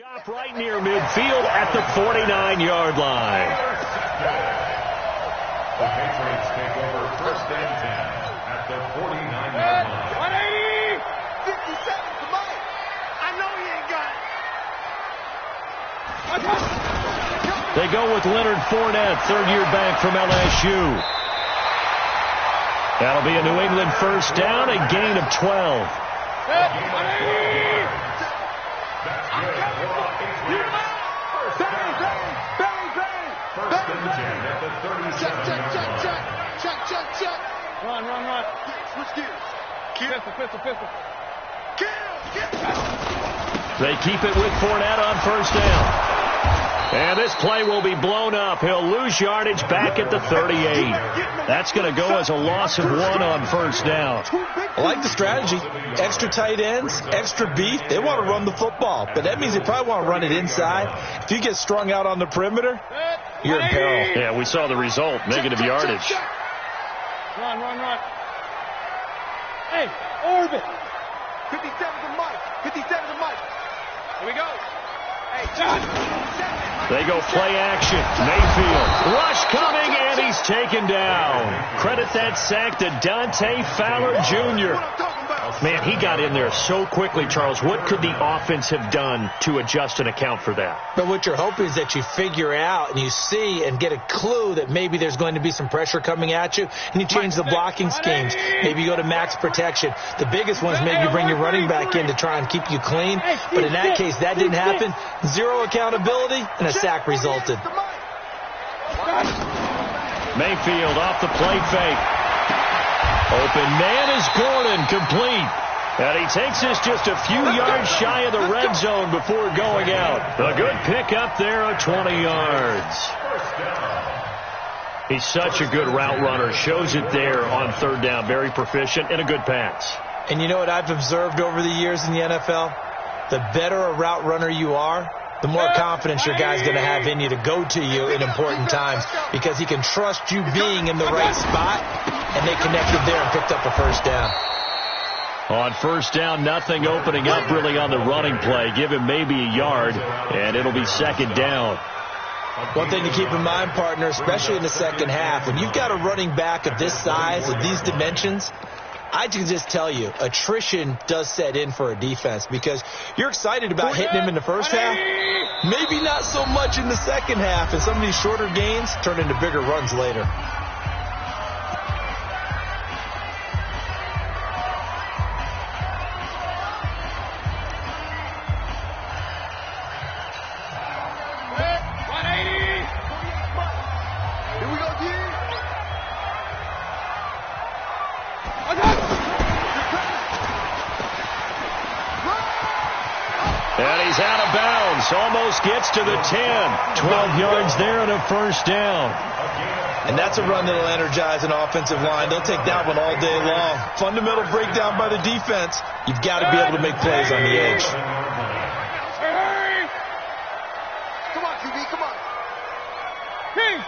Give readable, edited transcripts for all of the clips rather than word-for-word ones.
Stop right near midfield at the 49-yard line. The Patriots take over 1st and 10 at the 49-yard line. 180! 57 to Mike. I know he ain't got it. They go with Leonard Fournette, third-year back from LSU. That'll be a New England first down, a gain of 12. Check. Run. Switch gears. Pistol. They keep it with Fournette on first down. And this play will be blown up. He'll lose yardage back at the 38. That's going to go as a loss of 1 on first down. I like the strategy. Extra tight ends, extra beef. They want to run the football, but that means they probably want to run it inside. If you get strung out on the perimeter, you're in peril. Yeah, we saw the result, negative yardage. Run. Hey, orbit. 57 to Mike. Here we go. Hey, They go play action. Mayfield. Rush coming, and he's taken down. Credit that sack to Dante Fowler Jr. Man, he got in there so quickly, Charles. What could the offense have done to adjust and account for that? But what you're hoping is that you figure out and you see and get a clue that maybe there's going to be some pressure coming at you, and you change the blocking schemes. Maybe you go to max protection. The biggest one is maybe you bring your running back in to try and keep you clean. But in that case, that didn't happen. Zero accountability, and a sack resulted. Mayfield off the play fake. Open man is Gordon, complete. And he takes us just a few yards shy of the red zone before going out. A good pickup there of 20 yards. He's such a good route runner. Shows it there on third down. Very proficient and a good pass. And you know what I've observed over the years in the NFL? The better a route runner you are, the more confidence your guy's going to have in you to go to you in important times, because he can trust you being in the right spot, and they connected there and picked up a first down. On first down, nothing opening up really on the running play. Give him maybe a yard, and it'll be second down. One thing to keep in mind, partner, especially in the second half, when you've got a running back of this size, of these dimensions, I can just tell you, attrition does set in for a defense, because you're excited about hitting him in the first half. Maybe not so much in the second half, and some of these shorter gains turn into bigger runs later. Almost gets to the 10. 12 yards there and a first down. And that's a run that'll energize an offensive line. They'll take that one all day long. Fundamental breakdown by the defense. You've got to be able to make plays on the edge. Come on, QB, come on. King.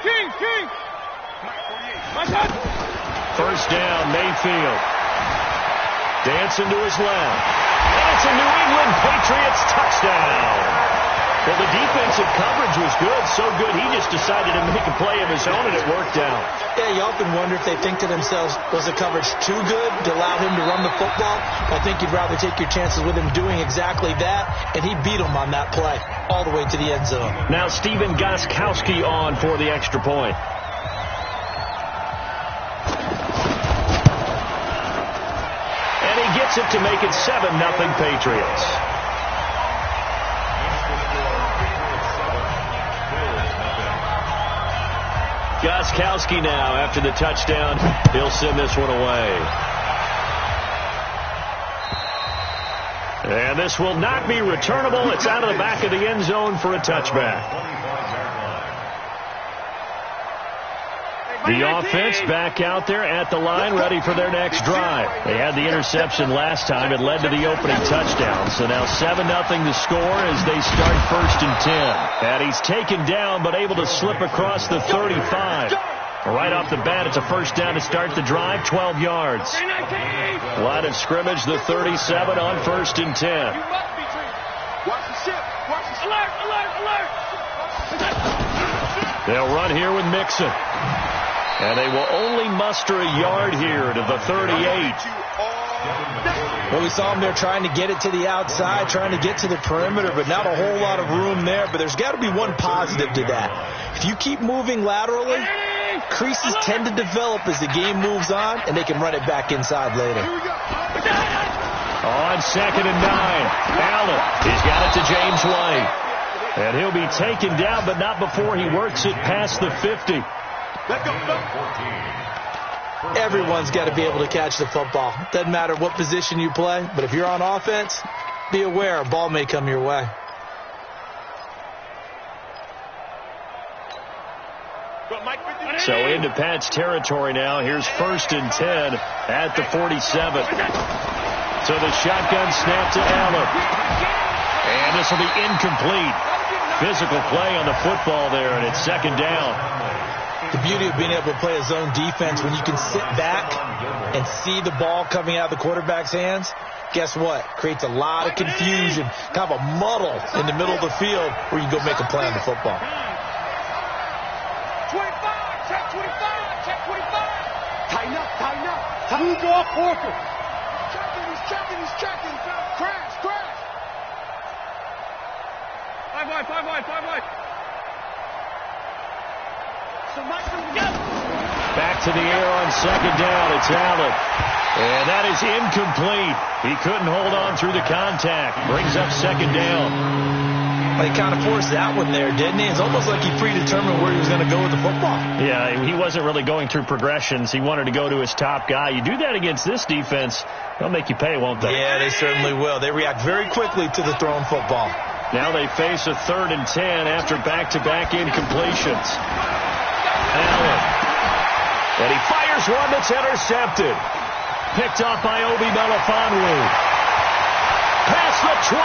First down, Mayfield. Dancing to his left. And it's a New England Patriots touchdown. Well, the defensive coverage was good, so good he just decided to make a play of his own, and it worked out. Yeah, you often wonder if they think to themselves, was the coverage too good to allow him to run the football? I think you'd rather take your chances with him doing exactly that, and he beat him on that play all the way to the end zone. Now Stephen Gostkowski on for the extra point. And he gets it to make it 7-0 Patriots. Gostkowski now, after the touchdown, he'll send this one away. And this will not be returnable. It's out of the back of the end zone for a touchback. The offense back out there at the line, ready for their next drive. They had the interception last time. It led to the opening touchdown. So now 7-0 the score as they start 1st and 10. And he's taken down but able to slip across the 35. Right off the bat, it's a first down to start the drive, 12 yards. Line of scrimmage, the 37 on 1st and 10. Watch the ship. Watch the ship. Alert, alert, alert. They'll run here with Mixon. And they will only muster a yard here to the 38. Well, we saw them there trying to get it to the outside, trying to get to the perimeter, but not a whole lot of room there. But there's got to be one positive to that. If you keep moving laterally, creases tend to develop as the game moves on, and they can run it back inside later. On 2nd and 9, Allen, he's got it to James White. And he'll be taken down, but not before he works it past the 50. Everyone's got to be able to catch the football. Doesn't matter what position you play, but if you're on offense, be aware a ball may come your way. So into Pat's territory now. Here's 1st and 10 at the 47. So the shotgun snap to Allen. And this will be incomplete. Physical play on the football there, and it's 2nd down. The beauty of being able to play a zone defense when you can sit back and see the ball coming out of the quarterback's hands, guess what? Creates a lot of confusion, kind of a muddle in the middle of the field where you can go make a play on the football. 25, check 25, check 25. Tighten up, tighten up. Move off, Walker. He's checking. Crash. 5 wide. Back to the air on 2nd down. It's Allen. And that is incomplete. He couldn't hold on through the contact. Brings up 2nd down. Well, he kind of forced that one there, didn't he? It's almost like he predetermined where he was going to go with the football. Yeah, he wasn't really going through progressions. He wanted to go to his top guy. You do that against this defense, they'll make you pay, won't they? Yeah, they certainly will. They react very quickly to the thrown football. Now they face a 3rd and 10 after back-to-back incompletions. Allen. And he fires one that's intercepted. Picked off by Obi Melifonwu. Past the 20.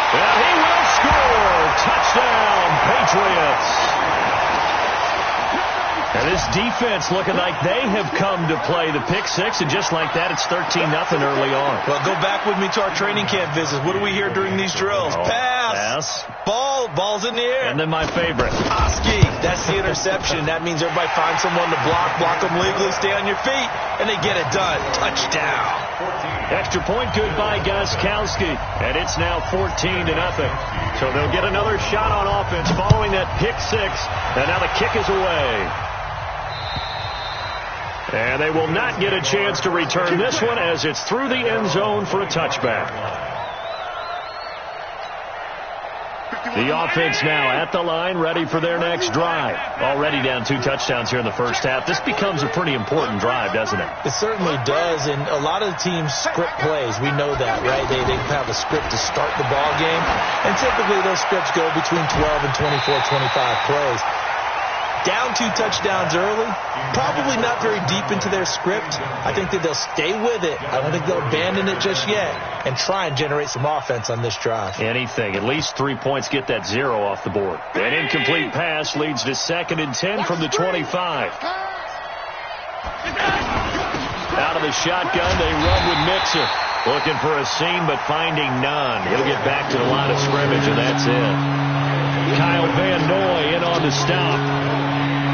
And he will score. Touchdown, Patriots. And this defense looking like they have come to play the pick six, and just like that, it's 13-0 early on. Well, go back with me to our training camp visits. What do we hear during these drills? Pass. Ball's in the air. And then my favorite. Oski. That's the interception. That means everybody finds someone to block them legally, stay on your feet, and they get it done. Touchdown. Extra point good by Gostkowski, and it's now 14-0. So they'll get another shot on offense following that pick six, and now the kick is away. And they will not get a chance to return this one as it's through the end zone for a touchback. The offense now at the line, ready for their next drive. Already down 2 touchdowns here in the first half. This becomes a pretty important drive, doesn't it? It certainly does, and a lot of the teams script plays. We know that, right? They have a script to start the ball game, and typically those scripts go between 12 and 24, 25 plays. Down 2 touchdowns early, probably not very deep into their script. I think that they'll stay with it. I don't think they'll abandon it just yet and try and generate some offense on this drive. Anything. At least 3 points, get that 0 off the board. An incomplete pass leads to 2nd and 10 from the 25. Out of the shotgun, they run with Mixon. Looking for a seam, but finding none. He'll get back to the line of scrimmage, and that's it. Kyle Van Noy in on the stop.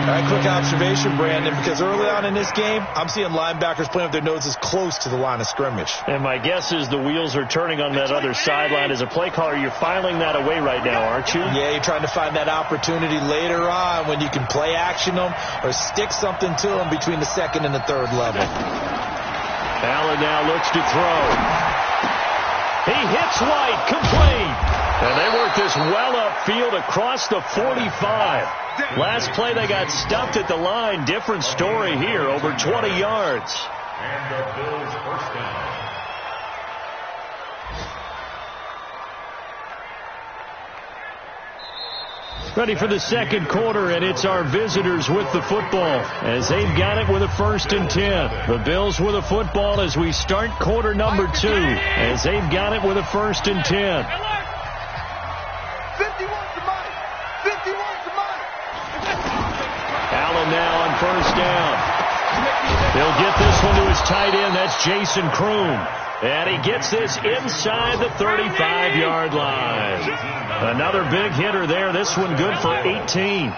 All right, quick observation, Brandon, because early on in this game, I'm seeing linebackers playing with their noses close to the line of scrimmage. And my guess is the wheels are turning on that other sideline. As a play caller, you're filing that away right now, aren't you? Yeah, you're trying to find that opportunity later on when you can play action them or stick something to them between the 2nd and the 3rd level. Allen now looks to throw. He hits White, complete. And they work this well upfield across the 45. Last play they got stuffed at the line. Different story here, over 20 yards. And the Bills first down. Ready for the second quarter, and it's our visitors with the football as they've got it with a 1st and 10. The Bills with the football as we start quarter number 2 as they've got it with a 1st and 10. 51 to Mike. 51 to Mike. Allen now on 1st down. He'll get this one to his tight end. That's Jason Kroon. And he gets this inside the 35-yard line. Another big hitter there. This one good for 18.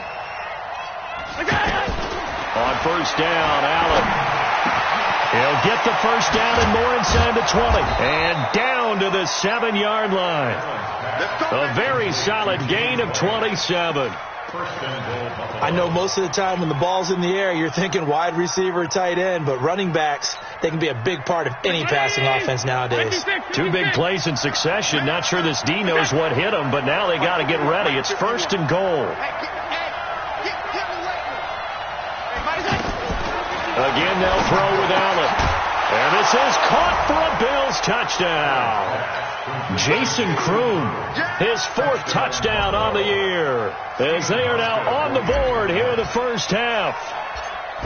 On first down, Allen. He'll get the first down and more inside the 20. And down to the 7-yard line. A very solid gain of 27. I know most of the time when the ball's in the air, you're thinking wide receiver, tight end, but running backs, they can be a big part of any passing offense nowadays. Two big plays in succession. Not sure this D knows what hit them, but now they got to get ready. It's first and goal. Again, they'll throw with Allen. And this is caught for a Bills touchdown. Jason Kroom, his 4th touchdown on the year, as they are now on the board here in the first half.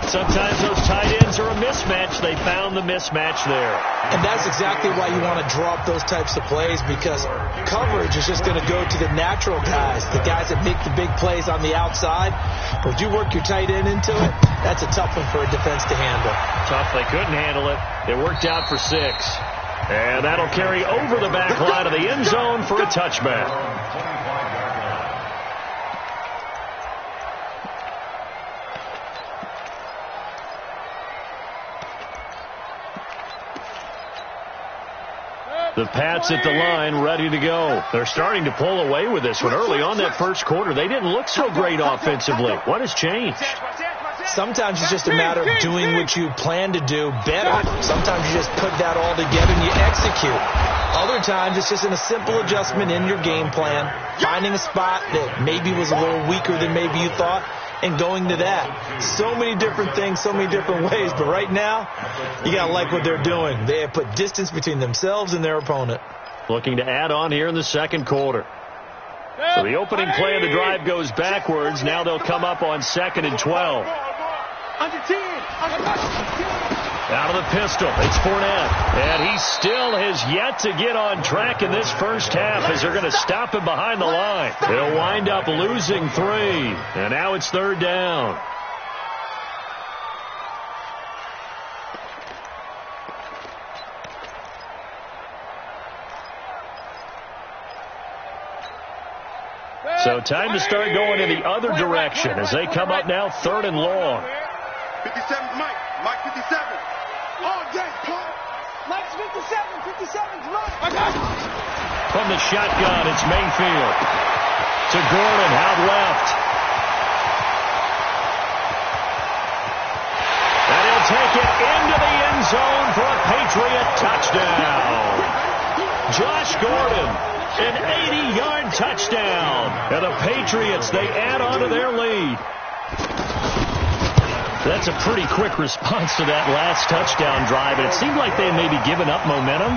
Sometimes those tight ends are a mismatch. They found the mismatch there. And that's exactly why you want to draw up those types of plays, because coverage is just going to go to the natural guys, the guys that make the big plays on the outside. But if you work your tight end into it, that's a tough one for a defense to handle. Tough. They couldn't handle it. It worked out for 6. And that'll carry over the back line of the end zone for a touchback. The Pats at the line, ready to go. They're starting to pull away with this one. Early on that first quarter, they didn't look so great offensively. What has changed? Sometimes it's just a matter of doing what you plan to do better. Sometimes you just put that all together and you execute. Other times it's just a simple adjustment in your game plan, finding a spot that maybe was a little weaker than maybe you thought, and going to that. So many different things, so many different ways, but right now, you got to like what they're doing. They have put distance between themselves and their opponent. Looking to add on here in the second quarter. So the opening play of the drive goes backwards. Now they'll come up on 2nd and 12. Out of the pistol, it's Fournette. And he still has yet to get on track in this first half as they're going to stop him behind the line. They'll wind up losing 3. And now it's 3rd down. So time to start going in the other direction as they come up now 3rd and long. 57, Mike. Mike 57. All day, Paul. Mike's 57. 57's Mike. From the shotgun, it's Mayfield. To Gordon, out left. And he'll take it into the end zone for a Patriot touchdown. Josh Gordon, an 80-yard touchdown. And the Patriots, they add on to their lead. That's a pretty quick response to that last touchdown drive. And it seemed like they had maybe given up momentum.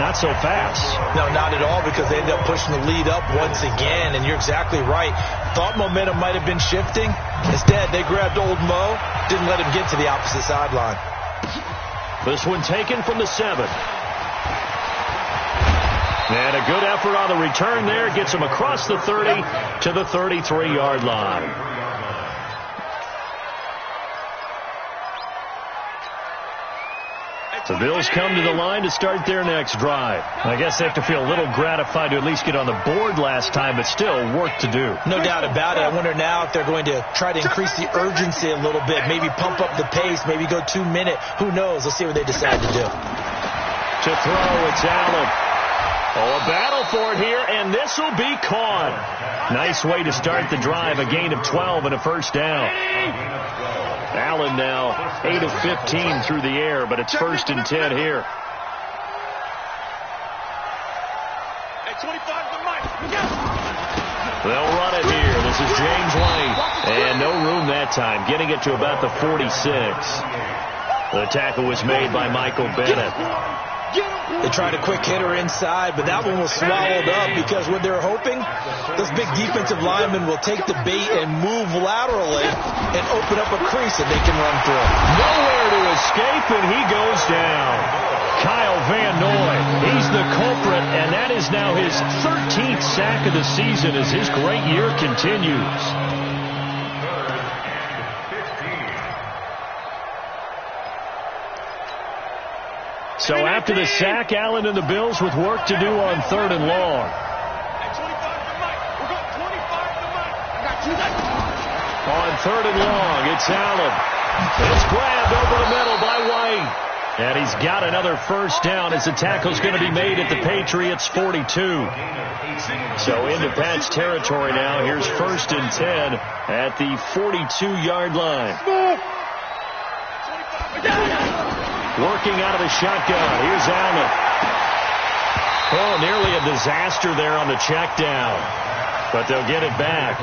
Not so fast. No, not at all, because they ended up pushing the lead up once again. And you're exactly right. Thought momentum might have been shifting. Instead, they grabbed old Mo, didn't let him get to the opposite sideline. This one taken from the 7. And a good effort on the return there. Gets him across the 30 to the 33-yard line. The Bills come to the line to start their next drive. I guess they have to feel a little gratified to at least get on the board last time, but still work to do. No doubt about it. I wonder now if they're going to try to increase the urgency a little bit, maybe pump up the pace, maybe go 2-minute. Who knows? Let's see what they decide to do. To throw, it's Allen. Oh, a battle for it here, and this will be caught. Nice way to start the drive, a gain of 12 and a first down. Allen now 8 of 15 through the air, but it's 1st and 10 here. They'll run it here. This is James White. And no room that time, getting it to about the 46. The tackle was made by Michael Bennett. They tried a quick hitter inside, but that one was swallowed up because what they're hoping, those big defensive linemen will take the bait and move laterally and open up a crease that they can run through. Nowhere to escape, and he goes down. Kyle Van Noy, he's the culprit, and that is now his 13th sack of the season as his great year continues. So after the sack, Allen and the Bills with work to do on 3rd and long. On 3rd and long, it's Allen. It's grabbed over the middle by White. And he's got another first down as the tackle's going to be made at the Patriots' 42. So into Pat's territory now. Here's 1st and 10 at the 42-yard line. Working out of the shotgun. Here's Allen. Oh, nearly a disaster there on the check down. But they'll get it back.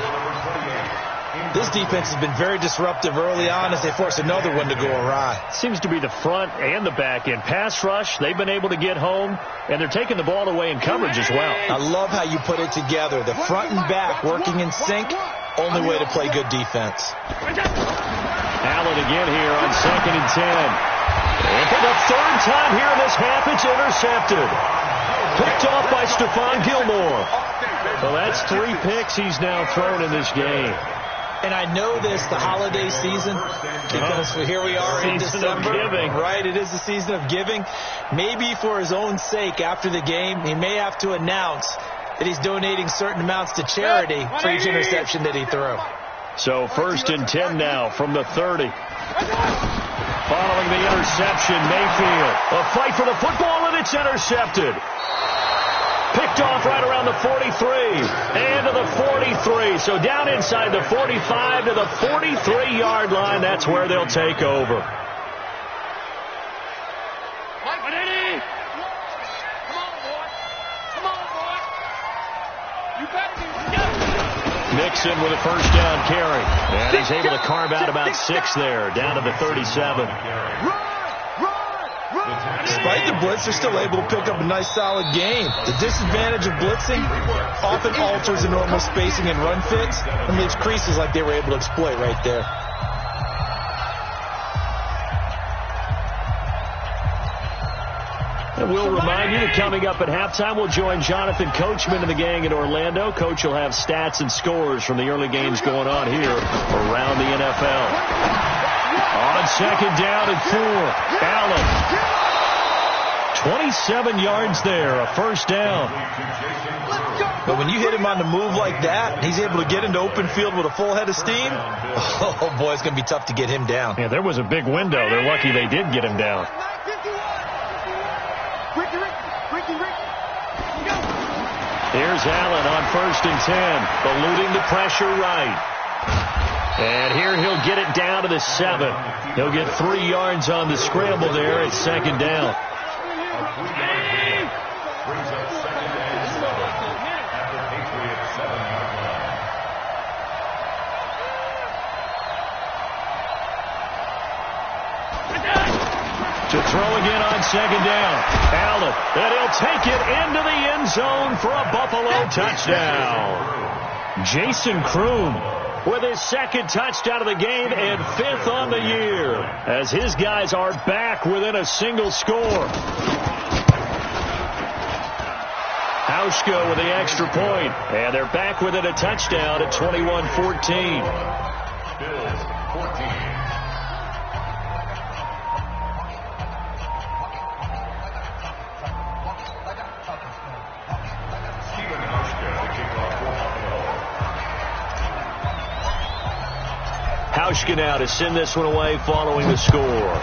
This defense has been very disruptive early on as they force another one to go awry. Seems to be the front and the back end. Pass rush, they've been able to get home, and they're taking the ball away in coverage as well. I love how you put it together. The front and back working in sync, only way to play good defense. Allen again here on 2nd and 10. And for the 3rd time here in this half, it's intercepted. Picked off by Stephon Gilmore. So that's 3 picks he's now thrown in this game. And I know this, the holiday season, because here we are in December. Right, it is the season of giving. Maybe for his own sake, after the game, he may have to announce that he's donating certain amounts to charity for each interception that he threw. So 1st and 10 now from the 30. Following the interception, Mayfield. A fight for the football, and it's intercepted. Picked off right around the 43 and to the 43. So down inside the 45 to the 43-yard line. That's where they'll take over. Mixon with a first down carry. And he's able to carve out about 6 there, down to the 37. Despite the blitz, they're still able to pick up a nice, solid game. The disadvantage of blitzing often alters the normal spacing and run fits and leaves creases like they were able to exploit right there. And we'll remind you that coming up at halftime, we'll join Jonathan Coachman and the gang in Orlando. Coach will have stats and scores from the early games going on here around the NFL. On 2nd down and 4, Allen. 27 yards there, a first down. But when you hit him on the move like that, he's able to get into open field with a full head of steam. Oh, boy, it's going to be tough to get him down. Yeah, there was a big window. They're lucky they did get him down. Here's Allen on 1st and 10, eluding the pressure right. And here he'll get it down to the 7. He'll get 3 yards on the scramble there at 2nd down. Brings up 2nd and 7 at the Patriots' 7-yard line. To throw again on 2nd down. Allen, and he'll take it into the end zone for a Buffalo touchdown. Jason Kroom with his 2nd touchdown of the game and 5th on the year, as his guys are back within a single score. Hauschka with the extra point, and they're back within a touchdown at 21-14. Bills 14. Hauschka now to send this one away following the score.